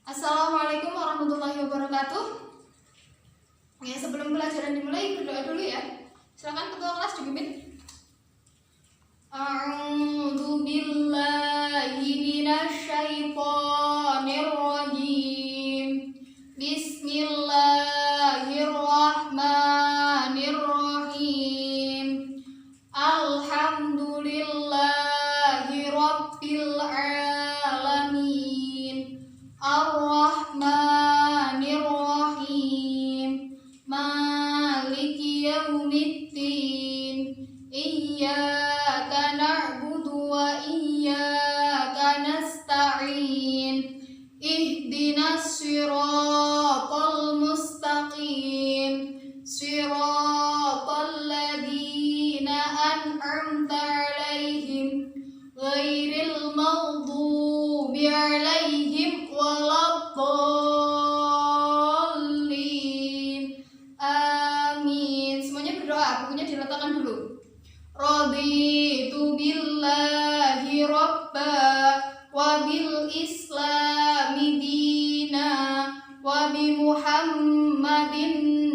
Assalamualaikum warahmatullahi wabarakatuh. Ya, sebelum pelajaran dimulai berdoa dulu ya. Silakan ketua kelas dipimpin. A'udzu billahi minasyaitonir rajim. Bismillahirrahmanirrahim. Alhamdulillahi rabbil alamin. Ar-Rahmanir-Rahim. Maliki yaumiddin. Iyyaka na'budu wa iyyaka nasta'in. Ihdinas siratal mustaqim. Siratal ladzina an'amta 'alaihim ghairil maghdubi 'alaihim waladdallin. Amin. Semuanya berdoa, bukunya diletakkan dulu. Raditu billahi robba wa bil islami dina wa bi muhammadin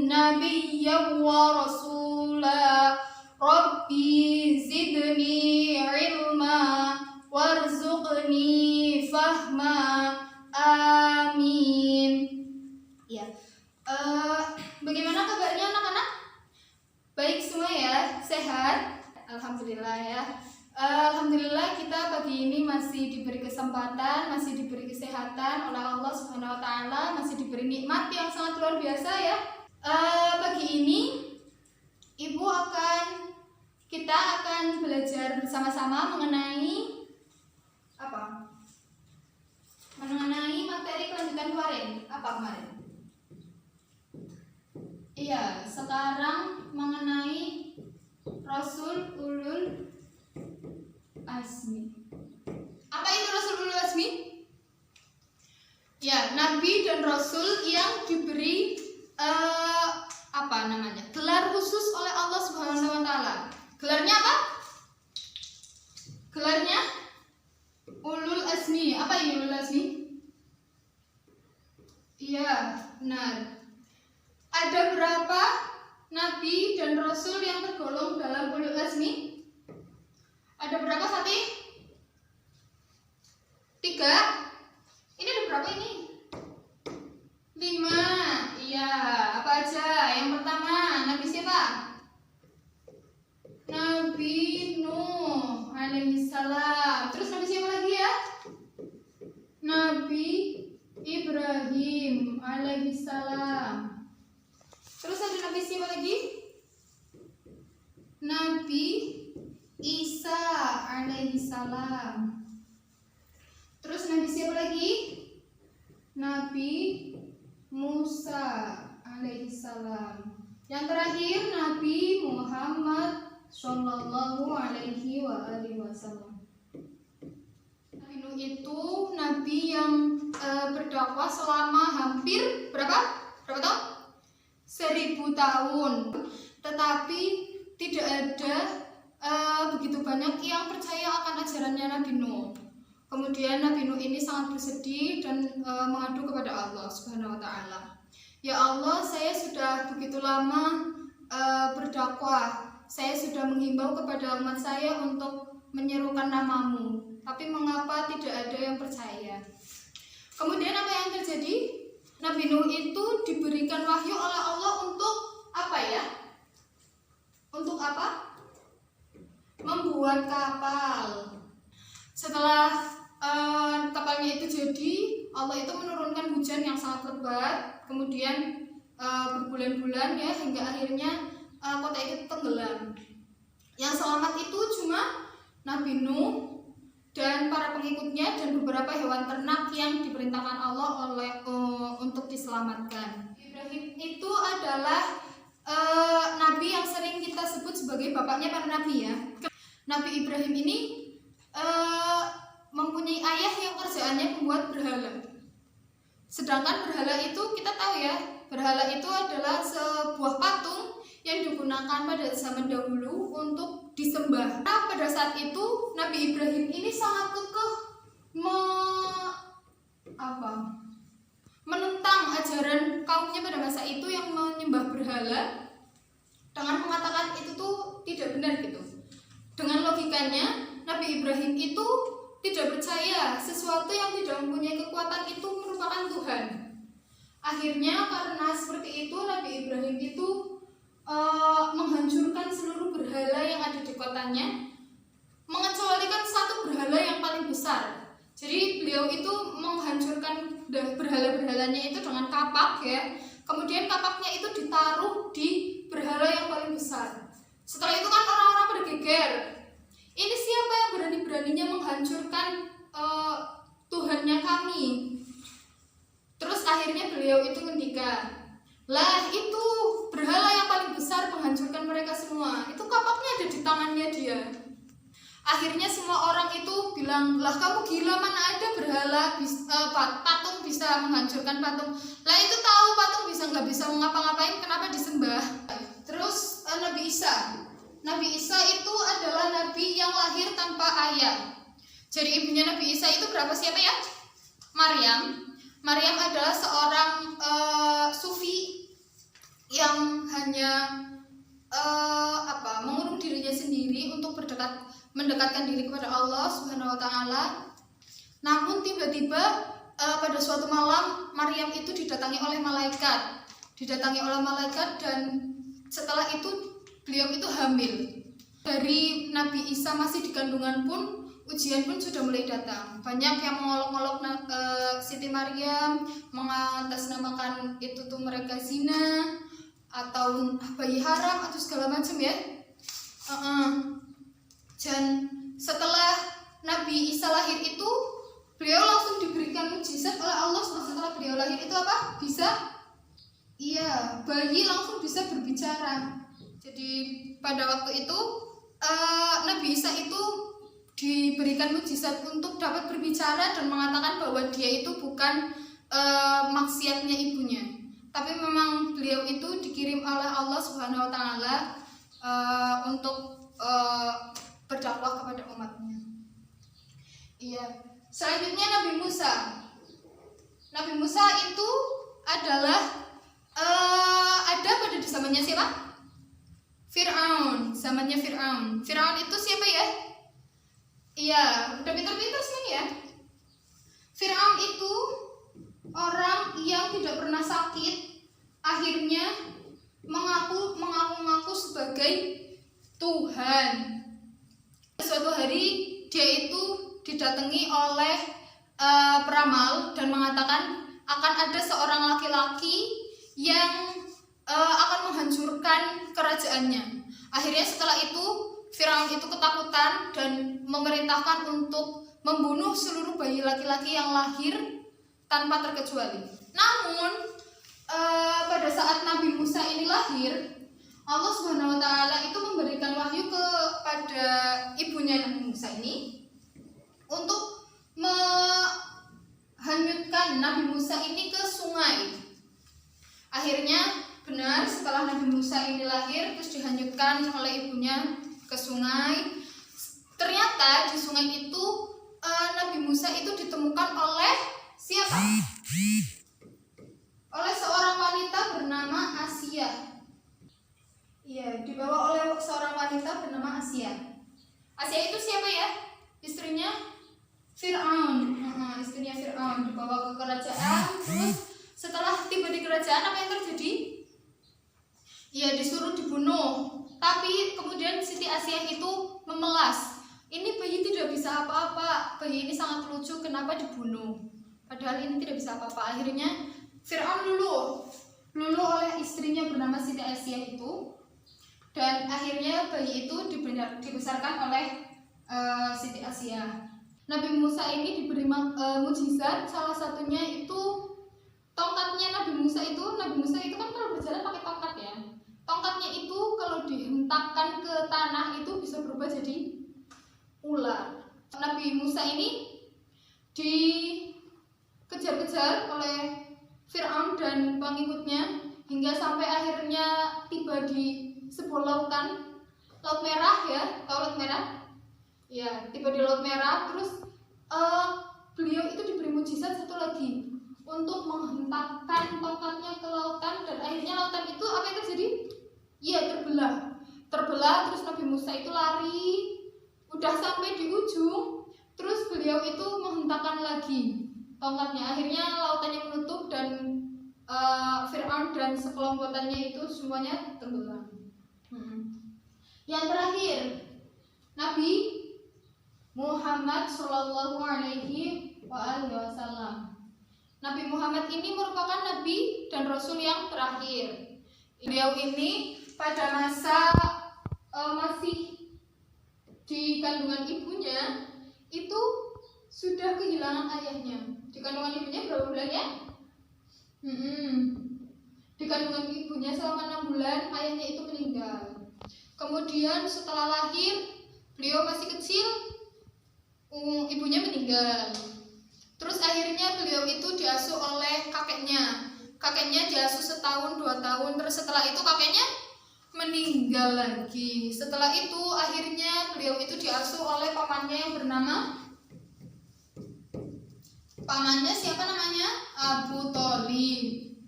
nabiyya wa rasula. Rabbi zidni ilma warzuqni fahma. Amin. Ya. Bagaimana kabarnya anak-anak? Baik semua ya, sehat. Alhamdulillah ya. Alhamdulillah kita pagi ini masih diberi kesempatan, masih diberi kesehatan oleh Allah Subhanahu wa taala, masih diberi nikmat yang sangat luar biasa ya. Pagi ini kita akan belajar bersama-sama mengenai apa? Mengenai materi kelanjutan kemarin. Apa kemarin? Iya, sekarang mengenai Rasul Ulul Azmi. Apa itu Rasul Ulul Azmi? Ya, nabi dan rasul yang diberi gelar khusus oleh Allah Subhanahu wa taala. Gelarnya apa? Gelarnya Ulul Azmi. Apa ini Ulul Azmi? Iya, benar. Ada berapa nabi dan rasul yang tergolong dalam Ulul Azmi? Ada berapa, Fatih? 3. Ini ada berapa ini? 5. Iya, apa aja? Yang pertama, nabi siapa? Nabi Nuh alaihissalam. Terus nabi siapa lagi ya? Nabi Ibrahim alaihissalam. Terus ada nabi siapa lagi? Nabi Isa alaihissalam. Terus nabi siapa lagi? Nabi Musa alaihissalam. Yang terakhir Nabi Muhammad sallallahu alaihi wasallam. Nabi Nuh itu nabi yang berdakwah selama hampir berapa tahun? 1000 tahun. Tetapi tidak ada begitu banyak yang percaya akan ajarannya Nabi Nuh. Kemudian Nabi Nuh ini sangat bersedih dan mengadu kepada Allah Subhanahu wa taala. Ya Allah, saya sudah begitu lama berdakwah. Saya sudah menghimbau kepada umat saya untuk menyerukan namamu, tapi mengapa tidak ada yang percaya? Kemudian apa yang terjadi? Nabi Nuh itu diberikan wahyu oleh Allah untuk apa ya? Untuk apa? Membuat kapal. Setelah kapalnya itu jadi, Allah itu menurunkan hujan yang sangat lebat, kemudian berbulan-bulan ya, hingga akhirnya kota itu tenggelam. Yang selamat itu cuma Nabi Nuh dan para pengikutnya dan beberapa hewan ternak yang diperintahkan Allah untuk diselamatkan. Ibrahim itu adalah nabi yang sering kita sebut sebagai bapaknya para nabi ya. Nabi Ibrahim ini mempunyai ayah yang kerjaannya membuat berhala. Sedangkan berhala itu kita tahu ya, berhala itu adalah sebuah patung yang digunakan pada zaman dahulu untuk disembah. Nah, pada saat itu Nabi Ibrahim ini sangat kekeh menentang ajaran kaumnya pada masa itu yang menyembah berhala dengan mengatakan itu tuh tidak benar gitu. Dengan logikanya Nabi Ibrahim itu tidak percaya sesuatu yang tidak mempunyai kekuatan itu merupakan Tuhan. Akhirnya karena seperti itu Nabi Ibrahim itu menghancurkan seluruh berhala yang ada di kotanya, mengecualikan satu berhala yang paling besar. Jadi beliau itu menghancurkan berhala-berhalanya itu dengan kapak ya. Kemudian kapaknya itu ditaruh di berhala yang paling besar. Setelah itu kan orang-orang bergeger. Ini siapa yang berani-beraninya menghancurkan Tuhannya kami? Terus akhirnya beliau itu ngendika, lah itu berhala yang paling besar menghancurkan mereka semua. Itu kapaknya ada di tangannya dia. Akhirnya semua orang itu bilang, lah kamu gila, mana ada berhala patung bisa menghancurkan patung. Lah itu tahu patung nggak bisa mengapa-ngapain, kenapa disembah? Terus Nabi Isa itu adalah nabi yang lahir tanpa ayah. Jadi ibunya Nabi Isa itu siapa ya? Maryam adalah seorang sufi yang hanya mengurung dirinya sendiri untuk mendekatkan diri kepada Allah Subhanahu wa taala. Namun tiba-tiba pada suatu malam Maryam itu didatangi oleh malaikat dan setelah itu beliau itu hamil. Dari Nabi Isa masih di kandungan pun ujian pun sudah mulai datang. Banyak yang mengolok-olok Siti Maryam, mengatasnamakan itu tuh mereka zina atau bayi haram atau segala macam ya. Dan setelah Nabi Isa lahir itu beliau langsung diberikan mukjizat oleh Allah. Setelah beliau lahir itu apa? Bayi langsung bisa berbicara. Jadi pada waktu itu Nabi Isa itu diberikan mukjizat untuk dapat berbicara dan mengatakan bahwa dia itu bukan maksiatnya ibunya, tapi memang beliau itu dikirim oleh Allah Subhanahu wa taala untuk berdakwah kepada umatnya. Selanjutnya Nabi Musa itu adalah ada pada zamannya siapa? Zamannya Fir'aun. Fir'aun itu siapa ya? Udah pintar-pintar sini ya. Fir'aun itu orang yang tidak pernah sakit, akhirnya mengaku sebagai Tuhan. Suatu hari dia itu didatangi oleh peramal dan mengatakan akan ada seorang laki-laki yang akan menghancurkan kerajaannya. Akhirnya setelah itu Firaun itu ketakutan dan memerintahkan untuk membunuh seluruh bayi laki-laki yang lahir tanpa terkecuali. Namun pada saat Nabi Musa ini lahir, Allah Subhanahu wa taala itu memberikan wahyu kepada ibunya Nabi Musa ini untuk menghanyutkan Nabi Musa ini ke sungai. Akhirnya benar, setelah Nabi Musa ini lahir terus dihanyutkan oleh ibunya ke sungai. Ternyata di sungai itu Nabi Musa itu ditemukan oleh siapa? Oleh seorang wanita bernama Asia. Dibawa oleh seorang wanita bernama Asia. Asia itu siapa ya? Istrinya Fir'aun. Istrinya Fir'aun dibawa ke kerajaan. Terus setelah tiba di kerajaan, apa yang terjadi? Disuruh dibunuh. Tapi kemudian Siti Asia itu memelas. Ini bayi tidak bisa apa-apa. Bayi ini sangat lucu, kenapa dibunuh? Padahal ini tidak bisa apa-apa. Akhirnya Fir'aun luluh oleh istrinya bernama Siti Asia itu. Dan akhirnya bayi itu dibesarkan oleh Siti Asia. Nabi Musa ini diberi mukjizat, salah satunya itu tongkatnya Nabi Musa itu kan kalau berjalan pakai tongkat ya. Tongkatnya itu kalau dihentakkan ke tanah itu bisa berubah jadi ular. Nabi Musa ini dikejar-kejar oleh Fir'aun dan pengikutnya hingga sampai akhirnya tiba di sebuah lautan, Laut Merah ya, tahu Laut Merah? Tiba di Laut Merah. Terus beliau itu diberi mukjizat satu lagi untuk menghentakkan tongkatnya ke lautan, dan akhirnya lautan itu apa yang terjadi? Iya, terbelah. Terus Nabi Musa itu lari, udah sampai di ujung, terus beliau itu menghentakkan lagi tongkatnya, akhirnya lautannya menutup dan Fir'aun dan sekelompokannya itu semuanya tenggelam. Yang terakhir, Nabi Muhammad Shallallahu Alaihi Wasallam. Nabi Muhammad ini merupakan nabi dan rasul yang terakhir. Beliau ini pada masa masih di kandungan ibunya itu sudah kehilangan ayahnya. Di kandungan ibunya berapa bulan ya? Di kandungan ibunya selama 6 bulan ayahnya itu meninggal. Kemudian setelah lahir, beliau masih kecil, ibunya meninggal. Terus akhirnya beliau itu diasuh oleh kakeknya. Kakeknya diasuh setahun 2 tahun. Terus setelah itu kakeknya meninggal lagi. Setelah itu akhirnya beliau itu diasuh oleh pamannya yang bernama, pamannya siapa namanya? Abu Thalib.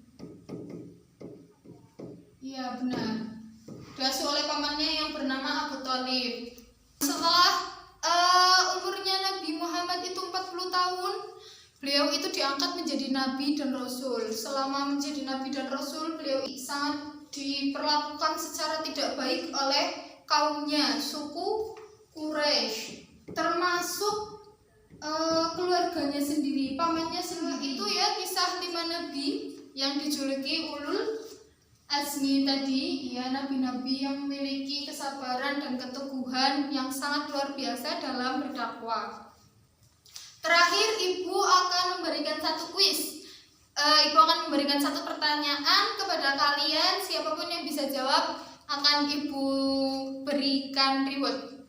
Iya benar. Diasuh oleh pamannya yang bernama Abu Thalib. Setelah umurnya Nabi Muhammad itu 40 tahun, beliau itu diangkat menjadi nabi dan rasul. Selama menjadi nabi dan rasul, beliau sangat diperlakukan secara tidak baik oleh kaumnya, suku Quraisy, termasuk keluarganya sendiri, pamannya sendiri. Itu ya kisah 5 nabi yang dijuluki ulul azmi tadi, ya, nabi-nabi yang memiliki kesabaran dan keteguhan yang sangat luar biasa dalam berdakwah. Terakhir, ibu akan memberikan satu kuis. Ibu akan memberikan satu pertanyaan kepada kalian. Siapapun yang bisa jawab akan ibu berikan reward.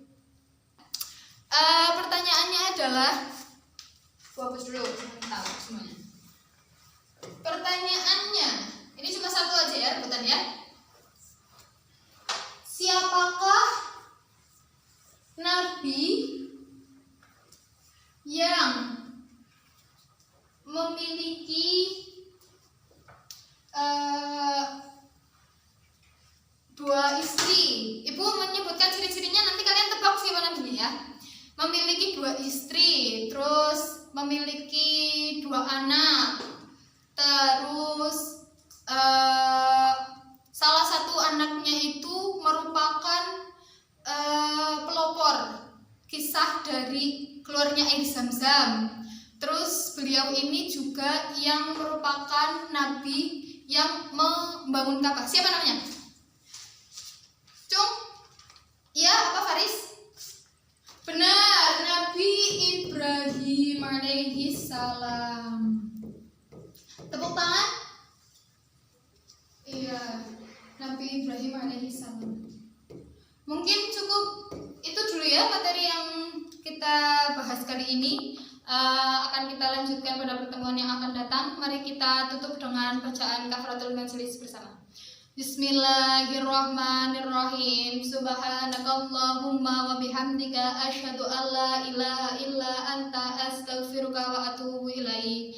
Pertanyaannya adalah, fokus dulu, tahu semuanya. Pertanyaannya, ini cuma satu aja ya, rebutan ya. Siapakah nabi yang memiliki dua istri? Ibu menyebutkan ciri-cirinya, nanti kalian tebak siapa nabinya ya. Memiliki 2 istri, terus memiliki 2 anak, terus salah satu anaknya itu merupakan pelopor kisah dari keluarnya air Zam-Zam. Terus beliau ini juga yang merupakan nabi yang membangun Ka'bah. Siapa namanya? Cung? Iya, apa Faris? Benar, Nabi Ibrahim alaihi salam. Tepuk tangan. Iya, Nabi Ibrahim alaihi salam. Mungkin cukup itu dulu ya materi yang kita bahas kali ini. Akan kita lanjutkan pada pertemuan yang akan datang. Mari kita tutup dengan bacaan kafaratul majelis bersama. Bismillahirrahmanirrahim. Subhanakallahumma wa bihamdika asyhadu an la ilaha illa anta astaghfiruka wa atubu ilaik.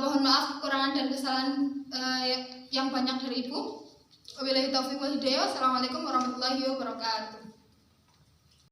Mohon maaf kekurangan dan kesalahan yang banyak dari Ibu. Wabillahi taufiq wal hidayah. Wassalamualaikum warahmatullahi wabarakatuh.